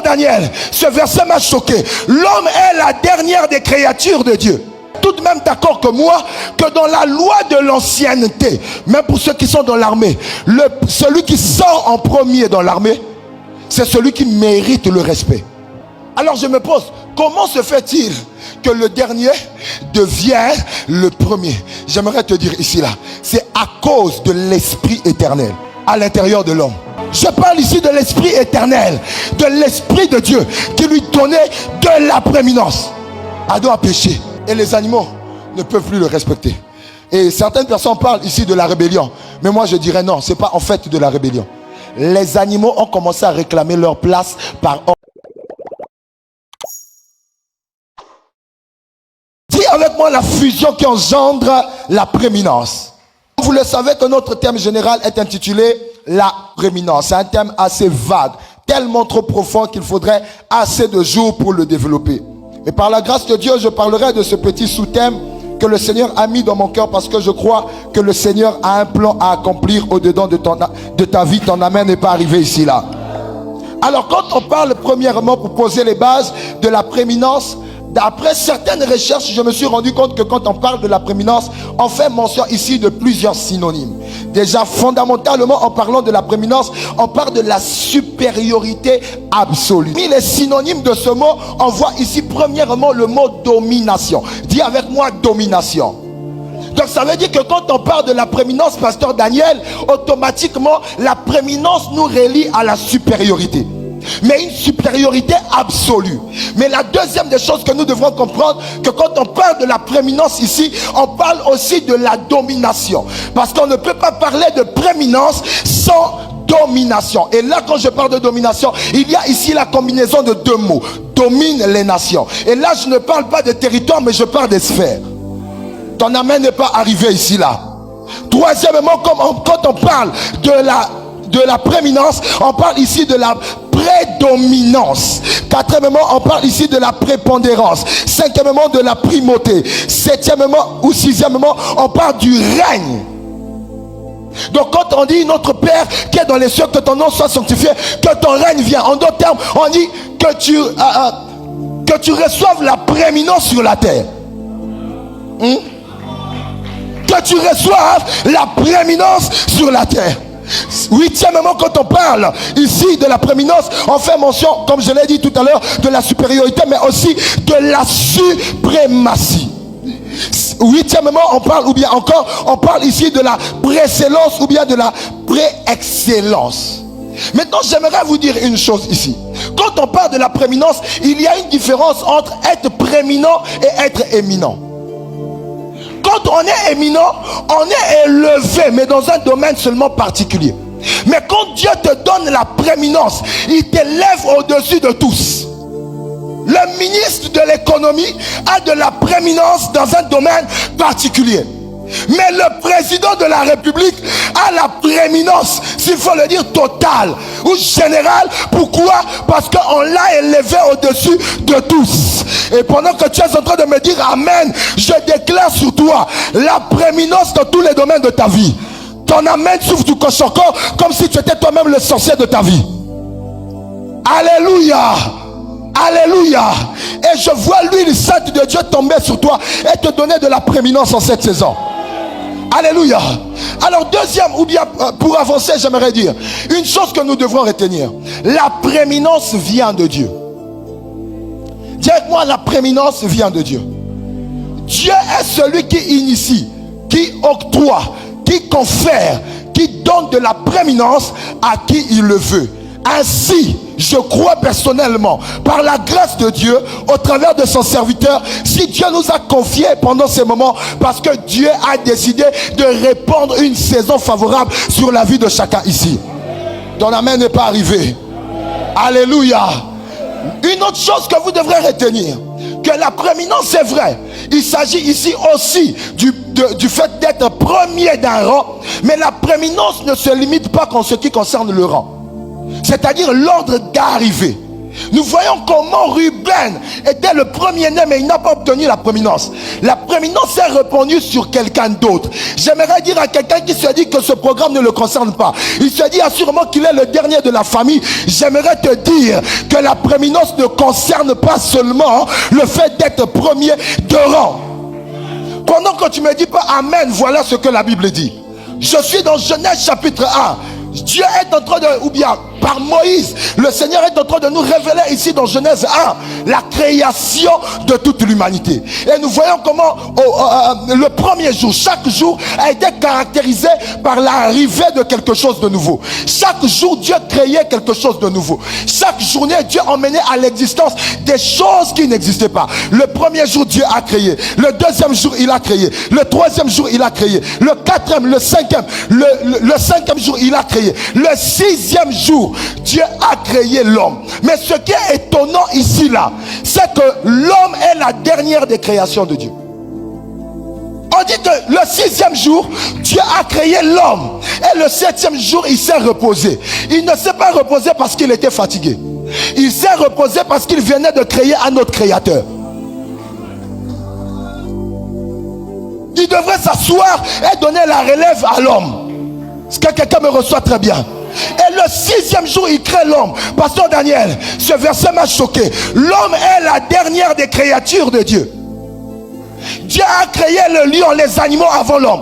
Daniel, ce verset m'a choqué. L'homme est la dernière des créatures de Dieu. Tout de même d'accord que moi, que dans la loi de l'ancienneté, même pour ceux qui sont dans l'armée, celui qui sort en premier dans l'armée, c'est celui qui mérite le respect. Alors je me pose, comment se fait-il que le dernier devient le premier? J'aimerais te dire ici là, c'est à cause de l'esprit éternel à l'intérieur de l'homme. Je parle ici de l'esprit éternel, de l'esprit de Dieu qui lui donnait de la prééminence. Adam a péché et les animaux ne peuvent plus le respecter. Et certaines personnes parlent ici de la rébellion, mais moi je dirais non, c'est pas en fait de la rébellion. Les animaux ont commencé à réclamer leur place par ordre. Dis avec moi la fusion qui engendre la prééminence. Vous le savez que notre thème général est intitulé la prééminence. C'est un thème assez vague, tellement trop profond qu'il faudrait assez de jours pour le développer. Et par la grâce de Dieu, je parlerai de ce petit sous-thème que le Seigneur a mis dans mon cœur, parce que je crois que le Seigneur a un plan à accomplir au-dedans de ta vie. Ton amen n'est pas arrivé ici là. Alors quand on parle premièrement, pour poser les bases de la prééminence, d'après certaines recherches, je me suis rendu compte que quand on parle de la prééminence, on fait mention ici de plusieurs synonymes. Déjà, fondamentalement, en parlant de la prééminence, on parle de la supériorité absolue. Parmi les synonymes de ce mot, on voit ici premièrement le mot domination. Dis avec moi domination. Donc ça veut dire que quand on parle de la prééminence, pasteur Daniel, automatiquement, la prééminence nous relie à la supériorité. Mais une supériorité absolue. Mais la deuxième des choses que nous devrons comprendre, que quand on parle de la prééminence ici, on parle aussi de la domination. Parce qu'on ne peut pas parler de prééminence sans domination. Et là, quand je parle de domination, il y a ici la combinaison de deux mots. Domine les nations. Et là, je ne parle pas de territoire, mais je parle des sphères. Ton amen n'est pas arrivé ici là. Troisièmement, quand on parle de la prééminence, on parle ici de la prédominance. Quatrièmement, on parle ici de la prépondérance. Cinquièmement, de la primauté. Septièmement ou sixièmement, on parle du règne. Donc quand on dit notre Père qui est dans les cieux, que ton nom soit sanctifié, que ton règne vienne. En d'autres termes, on dit que tu reçoives la prééminence sur la terre. Que tu reçoives la prééminence sur la terre. Huitièmement, quand on parle ici de la prééminence, on fait mention, comme je l'ai dit tout à l'heure, de la supériorité, mais aussi de la suprématie. Huitièmement, on parle, ou bien encore, on parle ici de la précellence ou bien de la préexcellence. Maintenant, j'aimerais vous dire une chose ici. Quand on parle de la prééminence, il y a une différence entre être prééminent et être éminent. Quand on est éminent, on est élevé, mais dans un domaine seulement particulier. Mais quand Dieu te donne la prééminence, il t'élève au-dessus de tous. Le ministre de l'économie a de la prééminence dans un domaine particulier. Mais le président de la République a la prééminence, s'il faut le dire, totale ou générale. Pourquoi? Parce qu'on l'a élevé au-dessus de tous. Et pendant que tu es en train de me dire amen, je déclare sur toi la prééminence dans tous les domaines de ta vie. Ton amen souffle du cochon comme si tu étais toi-même le sorcier de ta vie. Alléluia. Alléluia. Et je vois l'huile sainte de Dieu tomber sur toi et te donner de la prééminence en cette saison. Alléluia. Alors deuxième, ou bien pour avancer, j'aimerais dire une chose que nous devrons retenir. La prééminence vient de Dieu. Dis avec moi, la prééminence vient de Dieu. Dieu est celui qui initie, qui octroie, qui confère, qui donne de la prééminence à qui il le veut. Ainsi, je crois personnellement, par la grâce de Dieu, au travers de son serviteur, si Dieu nous a confié pendant ces moments, parce que Dieu a décidé de répandre une saison favorable sur la vie de chacun ici. Ton amen n'est pas arrivé. Alléluia. Une autre chose que vous devrez retenir, que la prééminence, c'est vrai. Il s'agit ici aussi du fait d'être premier d'un rang, mais la prééminence ne se limite pas en ce qui concerne le rang. C'est-à-dire l'ordre d'arrivée. Nous voyons comment Ruben était le premier-né, mais il n'a pas obtenu la prééminence. La prééminence est répandue sur quelqu'un d'autre. J'aimerais dire à quelqu'un qui se dit que ce programme ne le concerne pas. Il se dit assurément qu'il est le dernier de la famille. J'aimerais te dire que la prééminence ne concerne pas seulement le fait d'être premier de rang. Pendant que tu ne me dis pas Amen, voilà ce que la Bible dit. Je suis dans Genèse chapitre 1. Dieu est en train de, ou bien par Moïse, le Seigneur est en train de nous révéler ici dans Genèse 1 la création de toute l'humanité. Et nous voyons comment le premier jour, chaque jour a été caractérisé par l'arrivée de quelque chose de nouveau. Chaque jour, Dieu créait quelque chose de nouveau. Chaque journée, Dieu emmenait à l'existence des choses qui n'existaient pas. Le premier jour, Dieu a créé. Le deuxième jour, il a créé. Le troisième jour, il a créé. Le quatrième, le cinquième, le cinquième jour, il a créé. Le sixième jour, Dieu a créé l'homme. Mais ce qui est étonnant ici là, c'est que l'homme est la dernière des créations de Dieu. On dit que le sixième jour, Dieu a créé l'homme. Et le septième jour, il s'est reposé. Il ne s'est pas reposé parce qu'il était fatigué. Il s'est reposé parce qu'il venait de créer un autre créateur. Il devrait s'asseoir et donner la relève à l'homme. Est-ce que quelqu'un me reçoit très bien? Et le sixième jour, il crée l'homme. Pasteur Daniel, ce verset m'a choqué. L'homme est la dernière des créatures de Dieu. Dieu a créé le lion, les animaux avant l'homme.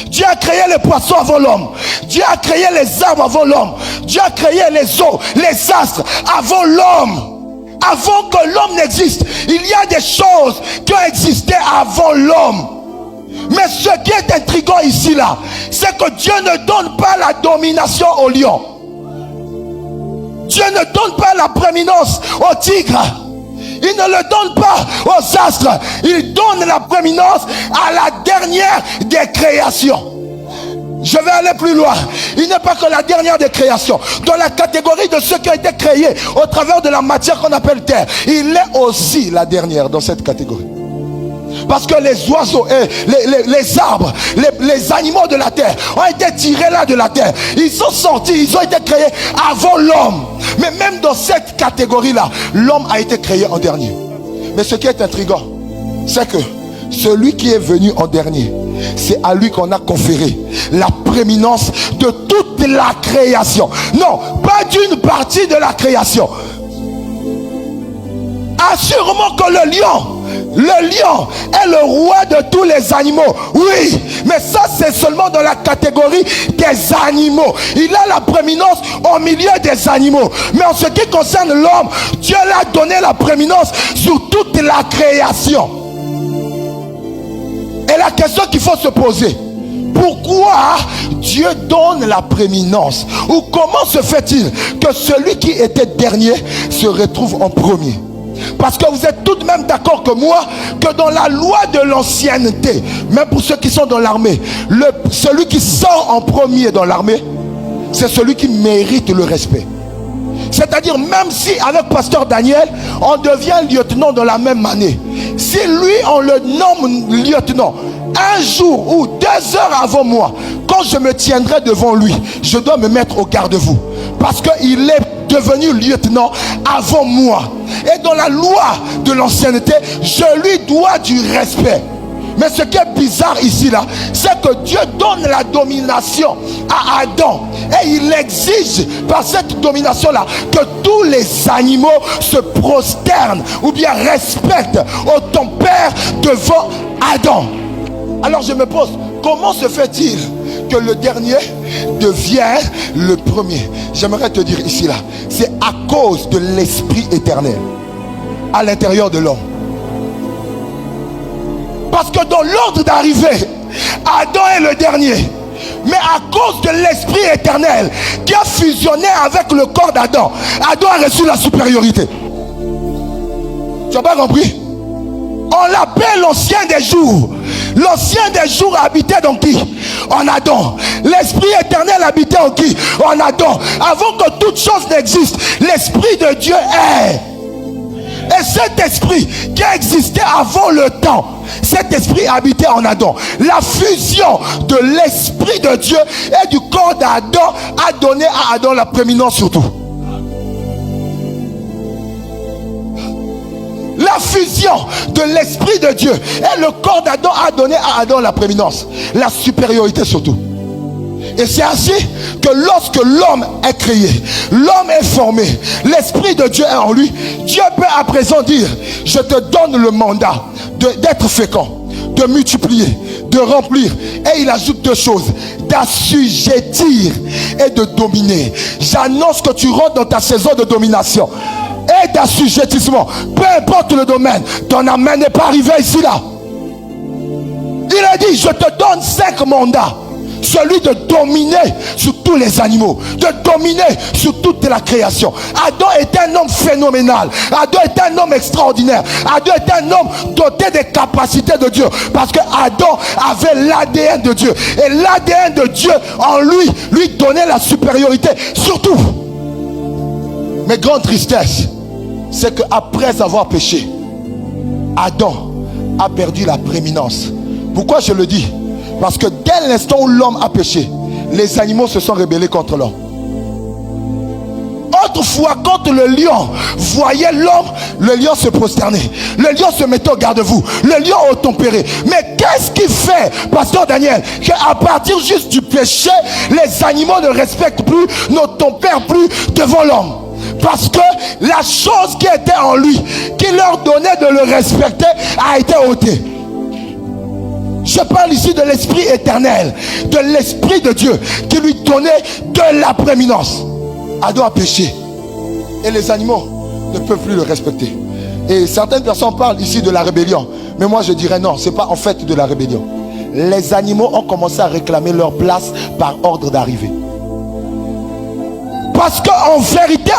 Dieu a créé les poissons avant l'homme. Dieu a créé les arbres avant l'homme. Dieu a créé les eaux, les astres avant l'homme. Avant que l'homme n'existe, il y a des choses qui ont existé avant l'homme. Mais ce qui est intriguant ici là, c'est que Dieu ne donne pas la domination au lion. Dieu ne donne pas la prééminence au tigre. Il ne le donne pas aux astres. Il donne la prééminence à la dernière des créations. Je vais aller plus loin. Il n'est pas que la dernière des créations. Dans la catégorie de ceux qui ont été créés au travers de la matière qu'on appelle terre, il est aussi la dernière dans cette catégorie. Parce que les oiseaux, les arbres, les animaux de la terre ont été tirés là de la terre. Ils sont sortis, ils ont été créés avant l'homme. Mais même dans cette catégorie-là, l'homme a été créé en dernier. Mais ce qui est intriguant, c'est que celui qui est venu en dernier, c'est à lui qu'on a conféré la prééminence de toute la création. Non, pas d'une partie de la création. Assurément que le lion est le roi de tous les animaux. Oui, mais ça c'est seulement dans la catégorie des animaux. Il a la prééminence au milieu des animaux. Mais en ce qui concerne l'homme, Dieu l'a donné la prééminence sur toute la création. Et la question qu'il faut se poser, pourquoi Dieu donne la prééminence? Ou comment se fait-il que celui qui était dernier se retrouve en premier? Parce que vous êtes tout de même d'accord que moi, que dans la loi de l'ancienneté, même pour ceux qui sont dans l'armée, celui qui sort en premier dans l'armée, c'est celui qui mérite le respect. C'est-à-dire, même si avec Pasteur Daniel, on devient lieutenant dans la même année, si lui on le nomme lieutenant un jour ou 2 heures avant moi, quand je me tiendrai devant lui, je dois me mettre au garde-vous. Parce qu'il est devenu lieutenant avant moi. Et dans la loi de l'ancienneté, je lui dois du respect. Mais ce qui est bizarre ici là, c'est que Dieu donne la domination à Adam. Et il exige par cette domination là que tous les animaux se prosternent ou bien respectent autant père devant Adam. Alors je me pose, comment se fait-il que le dernier devient le premier? J'aimerais te dire ici là, c'est à cause de l'esprit éternel à l'intérieur de l'homme. Parce que dans l'ordre d'arrivée, Adam est le dernier. Mais à cause de l'esprit éternel qui a fusionné avec le corps d'Adam, Adam a reçu la supériorité. Tu n'as pas compris? On l'appelle l'ancien des jours. L'ancien des jours habitait dans qui? En Adam. L'esprit éternel habitait en qui? En Adam. Avant que toute chose n'existe, l'esprit de Dieu est. Et cet esprit qui a existé avant le temps, cet esprit habitait en Adam. La fusion de l'esprit de Dieu et du corps d'Adam a donné à Adam la prééminence sur tout. fusion de l'Esprit de Dieu et le corps d'Adam a donné à Adam la prééminence, la supériorité surtout. Et c'est ainsi que lorsque l'homme est créé, l'homme est formé, l'Esprit de Dieu est en lui, Dieu peut à présent dire, je te donne le mandat d'être fécond, de multiplier, de remplir. Et il ajoute deux choses, d'assujettir et de dominer. J'annonce que tu rentres dans ta saison de domination et d'assujettissement. Peu importe le domaine, ton amen n'est pas arrivé ici là. Il a dit, je te donne 5 mandats. Celui de dominer sur tous les animaux, de dominer sur toute la création. Adam était un homme phénoménal. Adam était un homme extraordinaire. Adam était un homme doté des capacités de Dieu. Parce que Adam avait l'ADN de Dieu. Et l'ADN de Dieu en lui donnait la supériorité. Surtout, mais grande tristesse, c'est qu'après avoir péché, Adam a perdu la prééminence. Pourquoi je le dis? Parce que dès l'instant où l'homme a péché, les animaux se sont rebellés contre l'homme. Autrefois, quand le lion voyait l'homme, le lion se prosternait. Le lion se mettait au garde-vous. Le lion obtempéré. Mais qu'est-ce qui fait, pasteur Daniel, qu'à partir juste du péché, les animaux ne respectent plus, n'obtempèrent plus devant l'homme? Parce que la chose qui était en lui, qui leur donnait de le respecter, a été ôtée. Je parle ici de l'Esprit éternel, de l'Esprit de Dieu qui lui donnait de la prééminence. Adam a péché et les animaux ne peuvent plus le respecter. Et certaines personnes parlent ici de la rébellion, mais moi je dirais non, c'est pas en fait de la rébellion. Les animaux ont commencé à réclamer leur place par ordre d'arrivée. Parce qu'en vérité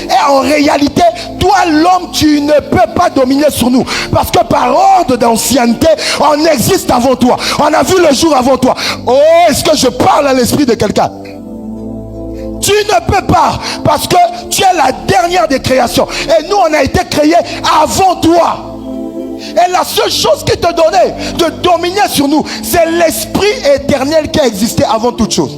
et en réalité, toi l'homme, tu ne peux pas dominer sur nous. Parce que par ordre d'ancienneté, on existe avant toi. On a vu le jour avant toi. Oh, est-ce que je parle à l'esprit de quelqu'un? Tu ne peux pas, parce que tu es la dernière des créations. Et nous, on a été créés avant toi. Et la seule chose qui te donnait de dominer sur nous, c'est l'Esprit éternel qui a existé avant toute chose.